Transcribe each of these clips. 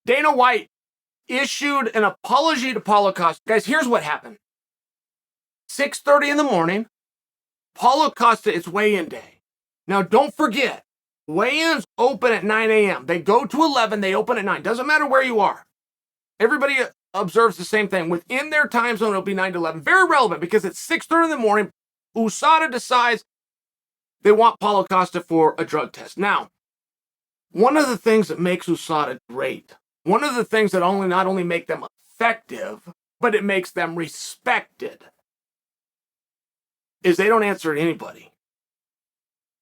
Dana White issued an apology to Paulo Costa. Guys, here's what happened. 6:30 in the morning, Paulo Costa, it's weigh-in day. Now, don't forget, weigh-ins open at 9 a.m. They go to 11, they open at 9. Doesn't matter where you are. Everybody observes the same thing. Within their time zone, it'll be 9 to 11. Very relevant because it's 6:30 in the morning. USADA decides they want Paulo Costa for a drug test. Now, one of the things that makes USADA great, one of the things that not only make them effective, but it makes them respected, is they don't answer to anybody.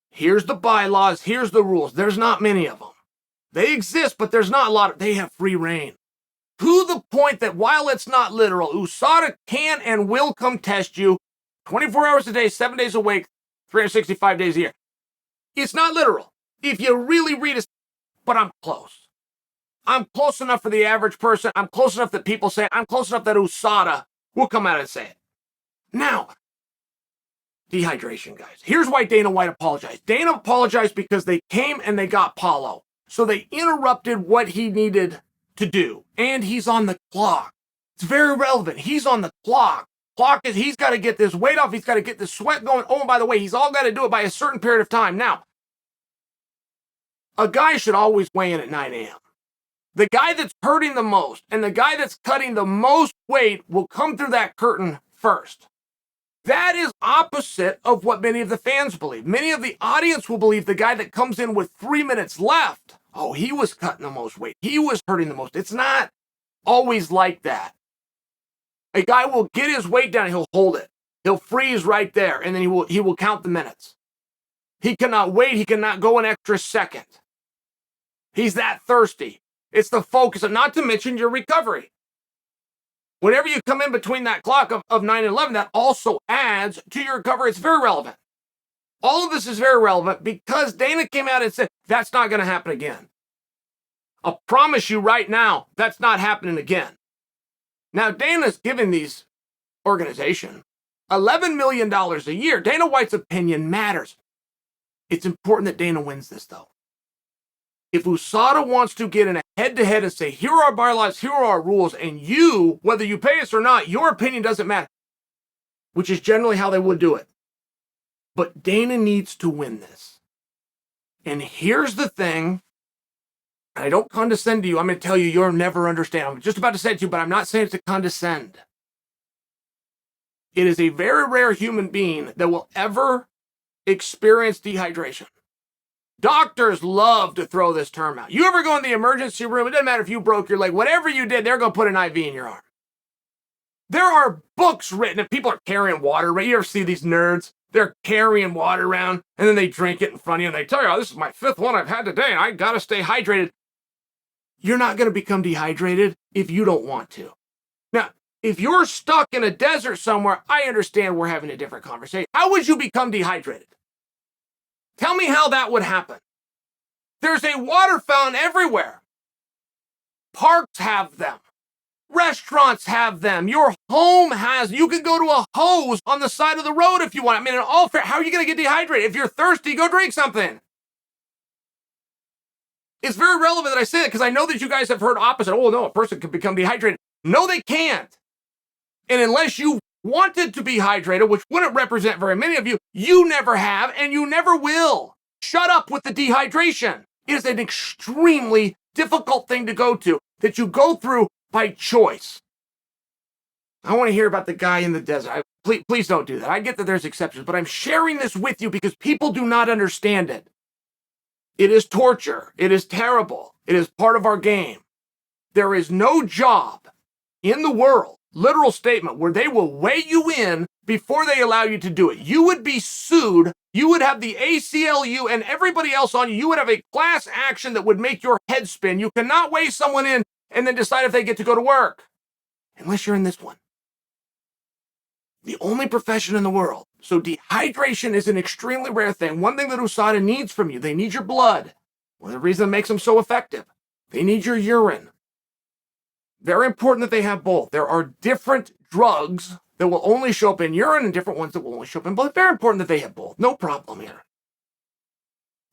Here's the bylaws, here's the rules. There's not many of them. They exist, but there's not a lot. They have free reign. To the point that while it's not literal, USADA can and will come test you 24 hours a day, 7 days a week, 365 days a year. It's not literal. If you really read it, but I'm close. I'm close enough for the average person. I'm close enough that people say it. I'm close enough that USADA will come out and say it. Now, dehydration, guys. Here's why Dana White apologized. Dana apologized because they came and they got Paulo. So they interrupted what he needed to do. And he's on the clock. It's very relevant. He's on the clock. He's got to get this weight off. He's got to get this sweat going. Oh, and by the way, he's all got to do it by a certain period of time. Now, a guy should always weigh in at 9 a.m. The guy that's hurting the most and the guy that's cutting the most weight will come through that curtain first. That is opposite of what many of the fans believe. Many of the audience will believe the guy that comes in with 3 minutes left, oh, he was cutting the most weight. He was hurting the most. It's not always like that. A guy will get his weight down and he'll hold it. He'll freeze right there, and then he will count the minutes. He cannot wait. He cannot go an extra second. He's that thirsty. It's the focus, and not to mention your recovery. Whenever you come in between that clock of 9 and 11, that also adds to your recovery. It's very relevant. All of this is very relevant because Dana came out and said, that's not going to happen again. I'll promise you right now, that's not happening again. Now, Dana's giving these organizations $11 million a year. Dana White's opinion matters. It's important that Dana wins this, though. If USADA wants to get in a head-to-head and say, here are our bylaws, here are our rules, and you, whether you pay us or not, your opinion doesn't matter, which is generally how they would do it. But Dana needs to win this. And here's the thing. I don't condescend to you. I'm going to tell you, you'll never understand. I'm just about to say it to you, but I'm not saying it to condescend. It is a very rare human being that will ever experience dehydration. Doctors love to throw this term out. You ever go in the emergency room, it doesn't matter if you broke your leg, whatever you did, they're going to put an IV in your arm. There are books written, and people are carrying water, right? You ever see these nerds? They're carrying water around, and then they drink it in front of you, and they tell you, oh, this is my 5th one I've had today, and I got to stay hydrated. You're not going to become dehydrated if you don't want to. Now, if you're stuck in a desert somewhere, I understand we're having a different conversation. How would you become dehydrated? Tell me how that would happen. There's a water fountain everywhere. Parks have them. Restaurants have them. Your home has. You can go to a hose on the side of the road if you want. I mean, in all fair, how are you going to get dehydrated? If you're thirsty, go drink something. It's very relevant that I say that because I know that you guys have heard opposite. Oh, no, a person could become dehydrated. No, they can't. And unless you wanted to be hydrated, which wouldn't represent very many of you, you never have and you never will. Shut up with the dehydration. It is an extremely difficult thing to go to that you go through by choice. I want to hear about the guy in the desert. Please don't do that. I get that there's exceptions, but I'm sharing this with you because people do not understand it. It is torture. It is terrible. It is part of our game. There is no job in the world, literal statement, where they will weigh you in before they allow you to do it. You would be sued. You would have the ACLU and everybody else on you. You would have a class action that would make your head spin. You cannot weigh someone in and then decide if they get to go to work, unless you're in this one. The only profession in the world. So dehydration is an extremely rare thing. One thing that USADA needs from you, they need your blood. One of the reasons that makes them so effective. They need your urine. Very important that they have both. There are different drugs that will only show up in urine and different ones that will only show up in blood. Very important that they have both. No problem here.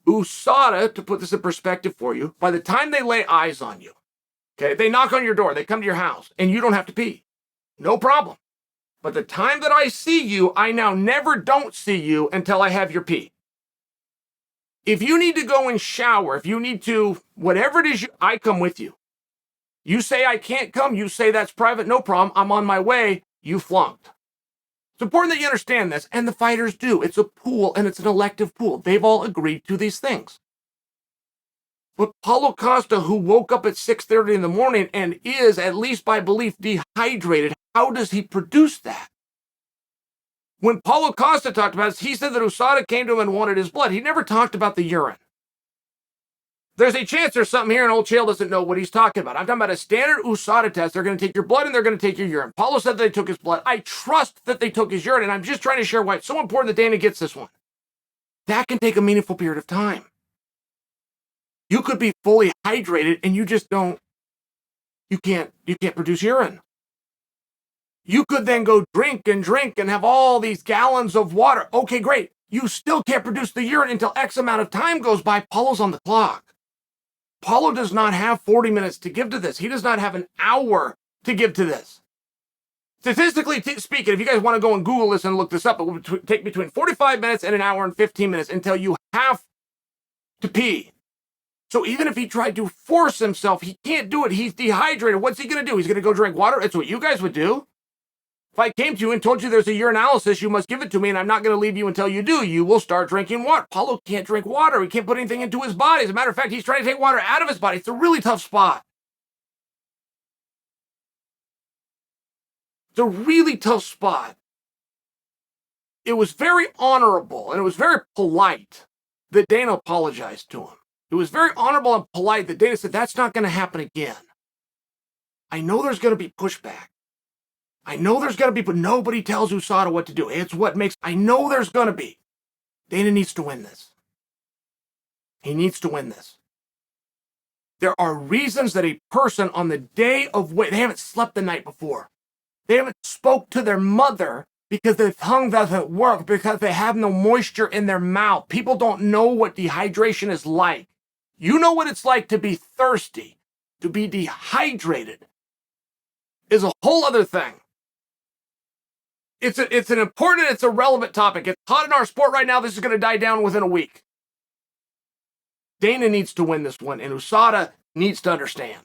USADA, to put this in perspective for you, by the time they lay eyes on you, Okay, they knock on your door, they come to your house, and you don't have to pee. No problem. But the time that I see you, I now never don't see you until I have your pee. If you need to go and shower, if you need to, whatever it is, I come with you. You say I can't come, you say that's private, no problem, I'm on my way, you flunked. It's important that you understand this, and the fighters do. It's a pool, and it's an elective pool. They've all agreed to these things. But Paulo Costa, who woke up at 6:30 in the morning and is, at least by belief, dehydrated, how does he produce that? When Paulo Costa talked about this, he said that USADA came to him and wanted his blood. He never talked about the urine. There's a chance there's something here and old Chael doesn't know what he's talking about. I'm talking about a standard USADA test. They're going to take your blood and they're going to take your urine. Paulo said that they took his blood. I trust that they took his urine, and I'm just trying to share why it's so important that Dana gets this one. That can take a meaningful period of time. You could be fully hydrated and you just don't, you can't produce urine. You could then go drink and have all these gallons of water. Okay, great. You still can't produce the urine until X amount of time goes by. Paulo's on the clock. Paulo does not have 40 minutes to give to this. He does not have an hour to give to this. Statistically speaking, if you guys want to go and Google this and look this up, it will take between 45 minutes and an hour and 15 minutes until you have to pee. So even if he tried to force himself, he can't do it. He's dehydrated. What's he going to do? He's going to go drink water? It's what you guys would do. If I came to you and told you there's a urinalysis, you must give it to me, and I'm not going to leave you until you do. You will start drinking water. Paulo can't drink water. He can't put anything into his body. As a matter of fact, he's trying to take water out of his body. It's a really tough spot. It's a really tough spot. It was very honorable, and it was very polite that Dana apologized to him. It was very honorable and polite that Dana said, that's not going to happen again. I know there's going to be pushback. I know there's going to be, but nobody tells USADA what to do. It's what makes, I know there's going to be. Dana needs to win this. He needs to win this. There are reasons that a person on the day of weight, they haven't slept the night before. They haven't spoke to their mother because their tongue doesn't work, because they have no moisture in their mouth. People don't know what dehydration is like. You know what it's like to be thirsty. To be dehydrated is a whole other thing. It's an important, it's a relevant topic. It's hot in our sport right now. This is going to die down within a week. Dana needs to win this one, and USADA needs to understand.